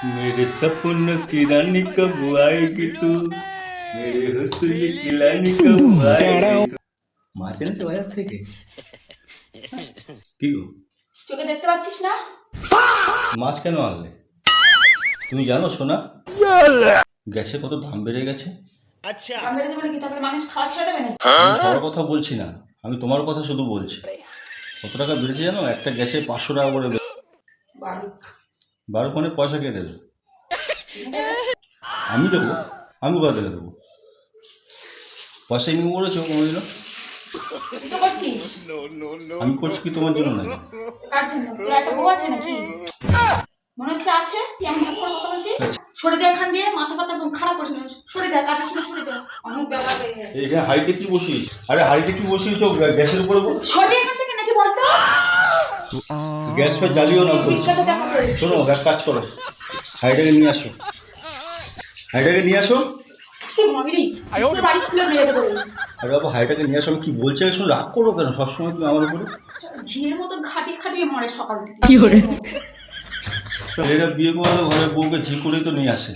मेरे सपनों की रानी कब आएगी तू मेरे हुस्न की रानी कब आएगी तू মাছ এনেছে বাজার থেকে কি গো চোখে দেখতে পাচ্ছিস না? মাছ কেন আনলে তুমি জানো সোনা গ্যাসে কত দাম বেড়ে গেছে দাম বেড়েছে বলে কি তারপরে মানুষ খাওয়া ছেড়ে দেবে নাকি? আমি সবার কথা বলছি না আমি তোমার কথা শুধু বলছি কত টাকা বেড়েছে জানো একটা গ্যাসে 500 টাকা করে বাড়ি বারো ফোনে পয়সা কে দেবে আমি দেবো আমি কোথা থেকে দেবো পয়সা ইনকাম করেছো কোনোদিনও তুই তো করছিস। আমি করছি কি তোমার জন্য নাকি কার জন্য? তোর একটা বউ আছে নাকি? মনে হচ্ছে আছে। তুই এমন ভাবে করে কথা বলছিস। সরে যা এখান দিয়ে, মাথা পাতা একদম খারাপ করিস না। সরে যা, কাজের সময় সরে যা। অনেক ব্যাপার হয়ে গেছে। এইখানে হাড়িতে কি বসিস আরে হাড়িতে কি বসিয়েছো গ্যাসের উপরে সরবি এখান থেকে নাকি বলতো? গ্যাস ফে জ্বালিও না বলছি বিখ্যাত দেখা করিস। শোনো এক কাজ করো হাড়িটাকে নিয়ে আসো হাড়িটাকে নিয়ে আসো কি মগরি? তোর বাড়ি খুলে মেরে দেবো। আরে বাবা হাড়িটাকে নিয়ে আসো আমি কি বলছি শুনে রাগ করো কেন সবসময় তুমি আমার উপরে ঝিয়ের মতো খাটিয়ে খাটিয়ে মরে সকাল থেকে। কি করে? ছেলেরা বিয়ে করলে ঘরে বউকে ঝি করেই তো নিয়ে আসে